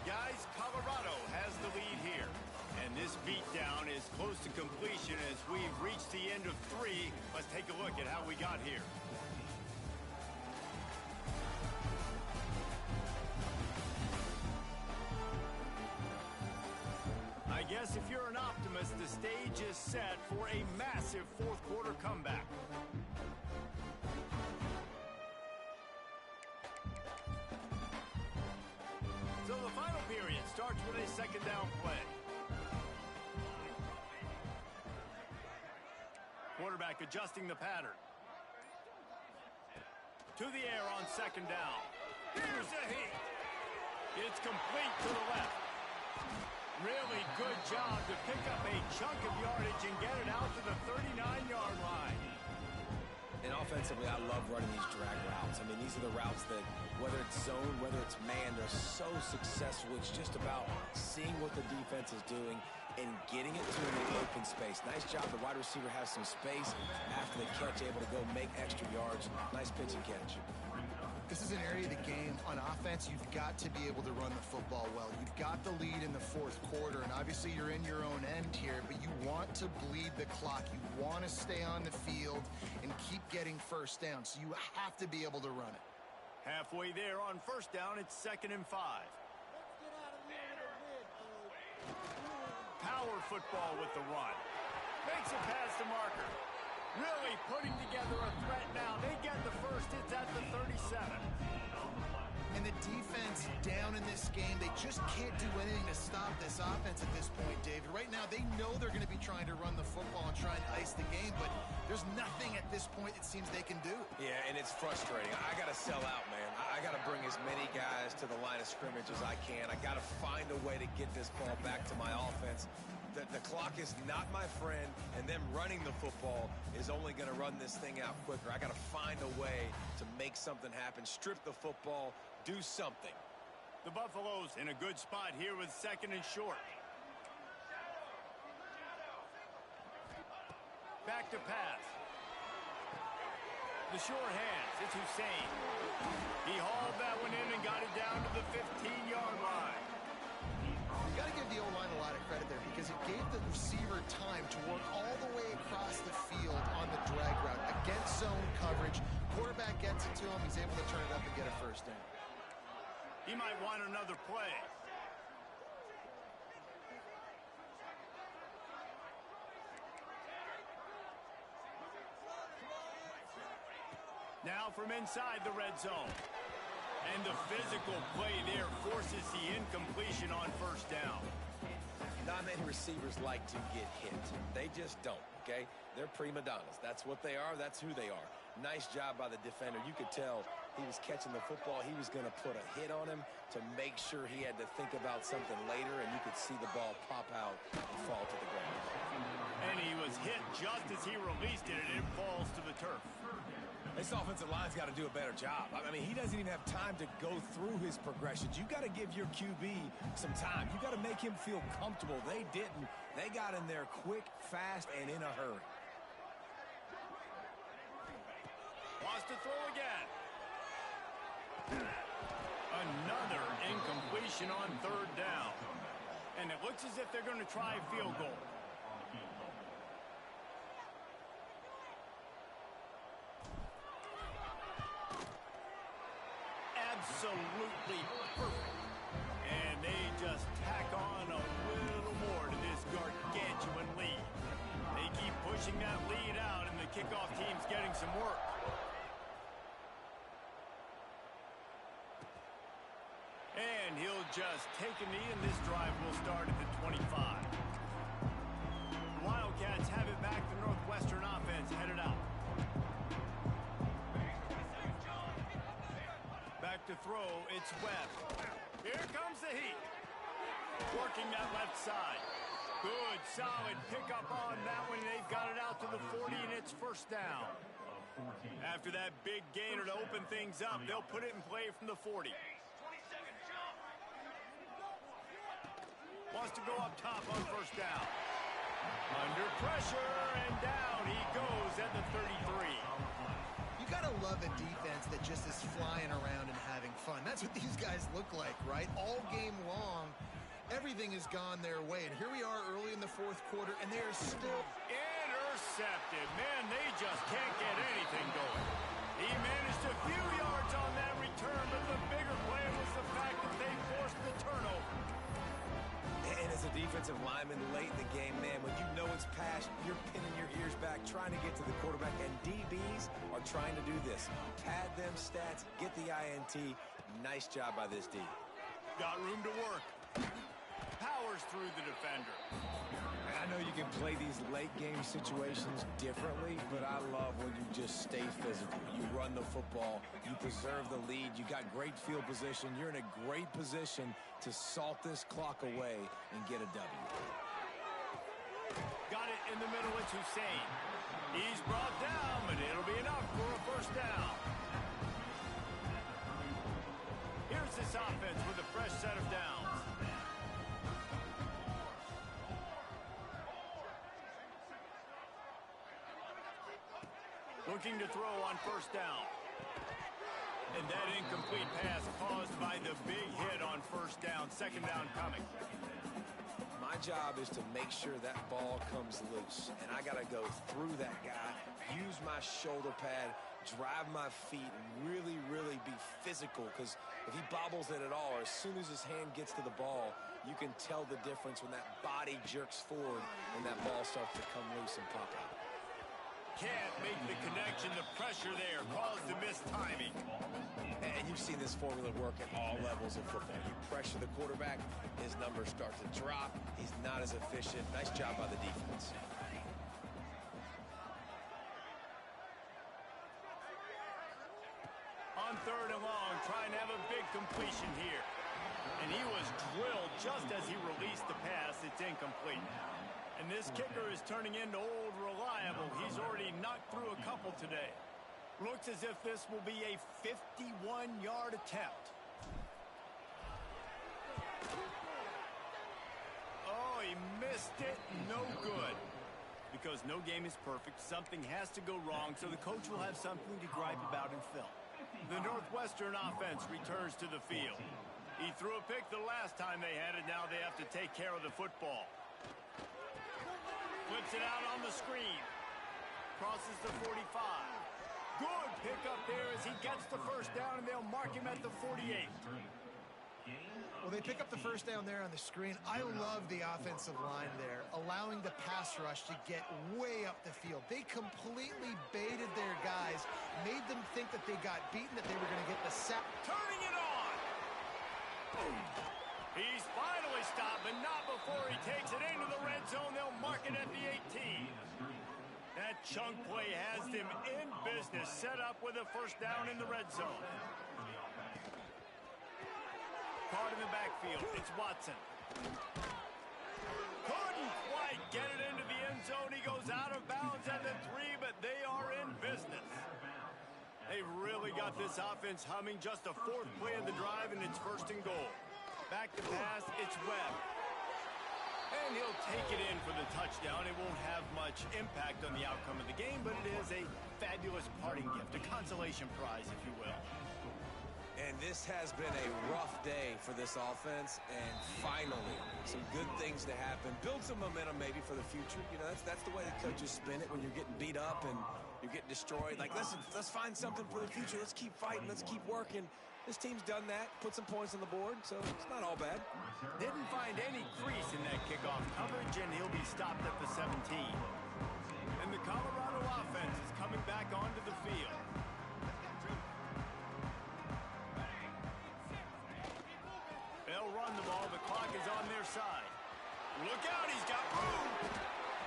Guys, Colorado has the lead here. And this beatdown is close to completion as we've reached the end of 3. Let's take a look at how we got here. I guess if you're an optimist, the stage is set for a massive fourth quarter comeback. So the final period starts with a second down play. Quarterback adjusting the pattern. To the air on second down. Here's a hit. It's complete to the left. Really good job to pick up a chunk of yardage and get it out to the 39-yard line. And offensively, I love running these drag routes. I mean, these are the routes that, whether it's zone, whether it's man, they're so successful. It's just about seeing what the defense is doing and getting it to an open space. Nice job. The wide receiver has some space after the catch, able to go make extra yards. Nice pitch and catch. This is an area of the game on offense you've got to be able to run the football well. You've got the lead in the fourth quarter, and obviously you're in your own end here, but you want to bleed the clock. You want to stay on the field and keep getting first down, so you have to be able to run it. Halfway there on first down, it's 2nd and 5. Power football with the run. Makes it past the marker. Really putting together a threat now. They get the first. It's at the 37. And the defense down in this game, they just can't do anything to stop this offense at this point, David. Right now, they know they're going to be trying to run the football and try and ice the game, but there's nothing at this point it seems they can do. Yeah, and it's frustrating. I got to sell out, man. I got to bring as many guys to the line of scrimmage as I can. I got to find a way to get this ball back to my offense. The clock is not my friend, and them running the football is only going to run this thing out quicker. I got to find a way to make something happen, strip the football, do something. The Buffaloes in a good spot here with 2nd and short. Back to pass. The sure hands. It's Hussein. He hauled that one in and got it down to the 15-yard line. You got to give the O-line a lot of credit there because it gave the receiver time to work all the way across the field on the drag route against zone coverage. Quarterback gets it to him. He's able to turn it up and get a first down. He might want another play. Now from inside the red zone. And the physical play there forces the incompletion on first down. Not many receivers like to get hit. They just don't, okay? They're prima donnas. That's what they are. That's who they are. Nice job by the defender. You could tell he was catching the football. He was going to put a hit on him to make sure he had to think about something later, and you could see the ball pop out and fall to the ground. And he was hit just as he released it, and it falls to the turf. This offensive line's got to do a better job. I mean, he doesn't even have time to go through his progressions. You got to give your QB some time. You got to make him feel comfortable. They didn't. They got in there quick, fast, and in a hurry. Wants to throw again. Another incompletion on 3rd down. And it looks as if they're going to try a field goal. Absolutely perfect. And they just tack on a little more to this gargantuan lead. They keep pushing that lead out, and the kickoff team's getting some work. And he'll just take a knee, and this drive will start at the 25. The Wildcats have it back. The Northwestern offense headed out. Back to throw, it's Webb. Here comes the heat. Working that left side. Good, solid pickup on that one. They've got it out to the 40, and it's first down. After that big gainer to open things up, they'll put it in play from the 40. Wants to go up top on first down. Under pressure, and down he goes at the 33. You got to love a defense that just is flying around and having fun. That's what these guys look like, right? All game long, everything has gone their way. And here we are early in the fourth quarter, and they are still intercepted. Man, they just can't get anything going. He managed a few yards on that return, but the bigger play was the fact that they forced the turnover. And as a defensive lineman late in the game, man, when you know it's past, you're pinning your ears back, trying to get to the quarterback, and DBs are trying to do this. Pad them stats, get the INT. Nice job by this D. Got room to work. Powers through the defender. I know you can play these late game situations differently, but I love when you just stay physical. You run the football, you preserve the lead, you got great field position, you're in a great position to salt this clock away and get a W. Got it in the middle, it's Hussein. He's brought down, but it'll be enough for a first down. Here's this offense with a fresh set of downs. Looking to throw on first down. And that incomplete pass caused by the big hit on first down. Second down coming. My job is to make sure that ball comes loose. And I got to go through that guy, use my shoulder pad, drive my feet, and really, really be physical. Because if he bobbles it at all, or as soon as his hand gets to the ball, you can tell the difference when that body jerks forward and that ball starts to come loose and pop out. Can't make the connection. The pressure there caused the missed timing. And you've seen this formula work at all levels of football. You pressure the quarterback, his numbers start to drop. He's not as efficient. Nice job by the defense. On third and long, trying to have a big completion here. And he was drilled just as he released the pass. It's incomplete. And this kicker is turning into old reliable. He's already knocked through a couple today. Looks as if this will be a 51-yard attempt. Oh, he missed it. No good. Because no game is perfect, something has to go wrong, so the coach will have something to gripe about in film. The Northwestern offense returns to the field. He threw a pick the last time they had it. Now they have to take care of the football. Flips it out on the screen. Crosses the 45. Good pickup there as he gets the first down, and they'll mark him at the 48. Well, they pick up the first down there on the screen. I love the offensive line there, allowing the pass rush to get way up the field. They completely baited their guys, made them think that they got beaten, that they were going to get the sack. Turning it on! He's finally stopped, but not before he takes it into the red zone. They'll mark it at the 18. That chunk play has them in business, set up with a first down in the red zone. Caught in the backfield, it's Watson. Couldn't quite get it into the end zone. He goes out of bounds at the 3, but they are in business. They've really got this offense humming. Just a fourth play of the drive, and it's first and goal. Back to pass, it's Webb. And he'll take it in for the touchdown. It won't have much impact on the outcome of the game, but it is a fabulous parting gift, a consolation prize, if you will. And this has been a rough day for this offense, and finally, some good things to happen. Build some momentum maybe for the future. You know, that's the way the coaches spin it when you're getting beat up and you're getting destroyed. Like, listen, let's find something for the future. Let's keep fighting. Let's keep working. This team's done that, put some points on the board, so it's not all bad. Didn't find any crease in that kickoff coverage, and he'll be stopped at the 17. And the Colorado offense is coming back onto the field. They'll run the ball. The clock is on their side. Look out, he's got room.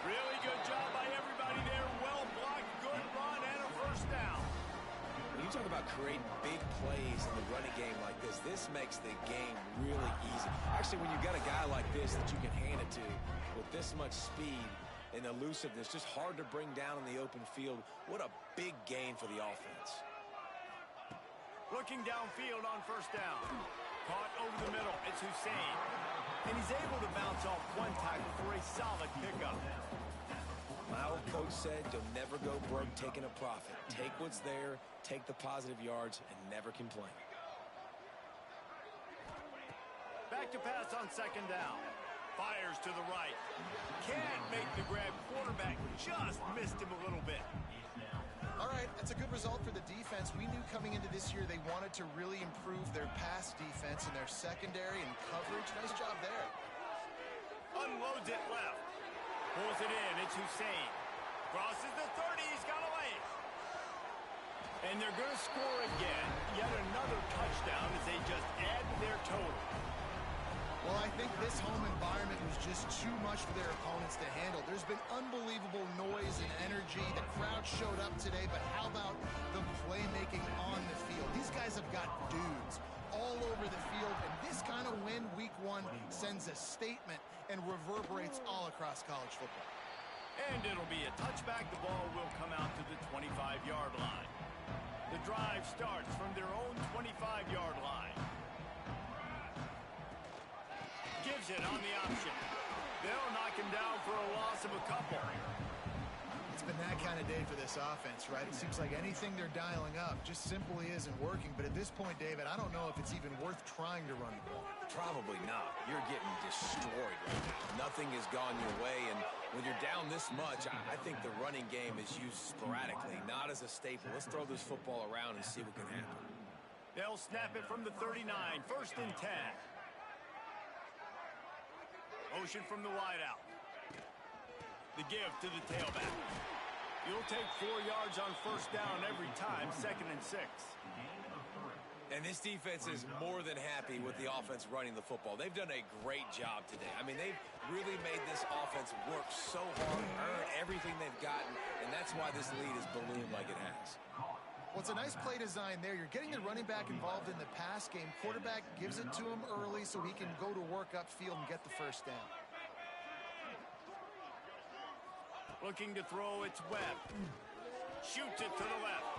Really good job by everybody there. Well blocked, good run, and a first down. When you talk about creating big plays in the running game like this makes the game really easy. Actually, when you got a guy like this that you can hand it to with this much speed and elusiveness, just hard to bring down in the open field, what a big gain for the offense. Looking downfield on first down. Caught over the middle. It's Hussein. And he's able to bounce off one tackle for a solid pickup. My old coach said you'll never go broke taking a profit. Take what's there, take the positive yards, and never complain. Back to pass on second down. Fires to the right. Can't make the grab. Quarterback just missed him a little bit. All right, that's a good result for the defense. We knew coming into this year they wanted to really improve their pass defense and their secondary and coverage. Nice job there. Unloads it left. Pulls it in. It's Hussein. Crosses the 30. He's got away. And they're going to score again. Yet another touchdown as they just add to their total. Well, I think this home environment was just too much for their opponents to handle. There's been unbelievable noise and energy. The crowd showed up today, but how about the playmaking on the field? These guys have got dudes all over the field, and this kind of win week one sends a statement and reverberates all across college football. And it'll be a touchback. The ball will come out to the 25-yard line. The drive starts from their own 25-yard line. Gives it on the option. They'll knock him down for a loss of a couple. It's been that kind of day for this offense, right? It seems like anything they're dialing up just simply isn't working. But at this point, David, I don't know if it's even worth trying to run the ball. Probably not. You're getting destroyed right now. Nothing has gone your way, and when you're down this much, I think the running game is used sporadically, not as a staple. Let's throw this football around and see what can happen. They'll snap it from the 39, 1st and 10. Motion from the wideout. The give to the tailback. You'll take 4 yards on 1st down every time, 2nd and 6. And this defense is more than happy with the offense running the football. They've done a great job today. I mean, they've really made this offense work so hard, earn everything they've gotten, and that's why this lead has ballooned like it has. Well, it's a nice play design there. You're getting the running back involved in the pass game. Quarterback gives it to him early so he can go to work upfield and get the 1st down. Looking to throw, it's Webb. Shoots it to the left.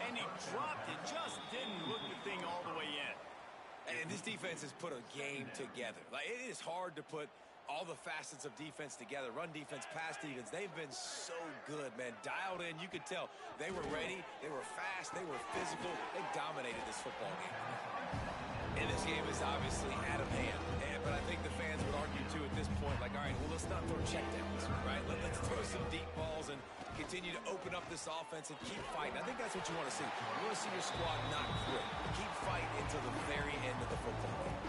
And he dropped it. Just didn't look the thing all the way in. And this defense has put a game together. Like, it is hard to put all the facets of defense together. Run defense, pass defense. They've been so good, man. Dialed in. You could tell they were ready. They were fast. They were physical. They dominated this football game. And this game is obviously out of hand. But I think the fans would argue, too, at this point, like, all right, well, let's not throw checkdowns, right? Let's throw some deep balls and continue to open up this offense and keep fighting. I think that's what you want to see. You want to see your squad not quit. Keep fighting until the very end of the football game.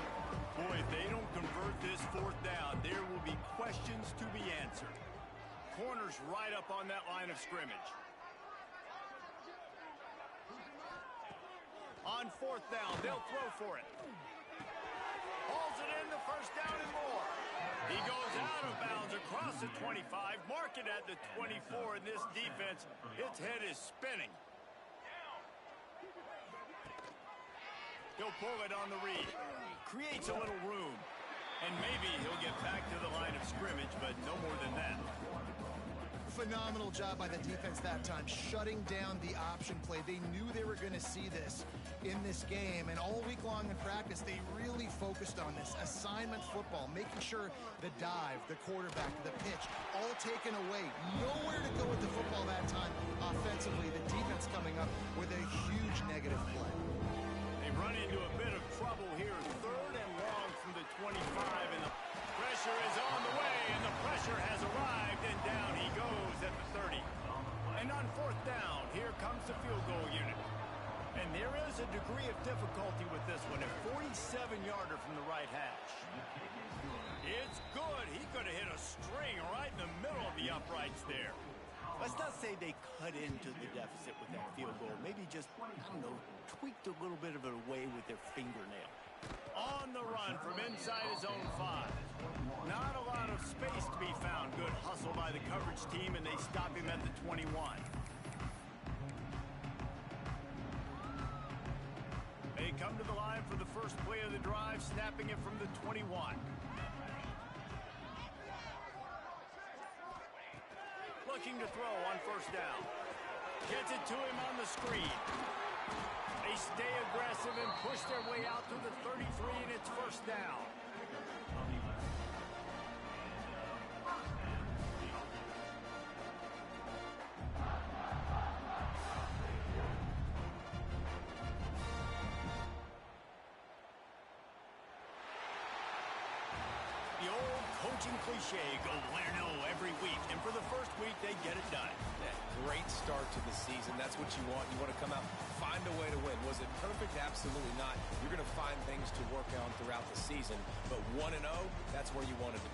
Boy, if they don't convert this 4th down, there will be questions to be answered. Corner's right up on that line of scrimmage. On 4th down, they'll throw for it. Hauls it in the 1st down and more. He goes out of bounds across the 25, mark it at the 24, and this defense, its head is spinning. He'll pull it on the read. Creates a little room. And maybe he'll get back to the line of scrimmage, but no more than that. Phenomenal job by the defense that time, shutting down the option play. They knew they were going to see this in this game, and all week long in practice, they really focused on this assignment football, making sure the dive, the quarterback, the pitch, all taken away. Nowhere to go with the football that time offensively. The defense coming up with a huge negative play. They run into a bit of trouble here. 3rd and long from the 25, and the pressure is on the way, and the pressure has arrived, and down he goes at the 30. And on 4th down, here comes the field goal unit. And there is a degree of difficulty with this one, a 47-yarder from the right hash. It's good. He could have hit a string right in the middle of the uprights there. Let's not say they cut into the deficit with that field goal. Maybe just, I don't know, tweaked a little bit of it away with their fingernail. On the run from inside his own 5. Not a lot of space to be found. Good hustle by the coverage team, and they stop him at the 21. They come to the line for the first play of the drive, snapping it from the 21. Looking to throw on 1st down. Gets it to him on the screen. They stay aggressive and push their way out to the 33, and it's 1st down. The old coaching cliche, go win-0 every week. And for the first week, they get it done. Yeah, great start to the season. That's what you want. You want to come out, find a way to win. Was it perfect? Absolutely not. You're going to find things to work on throughout the season. But 1-0, that's where you want it to be.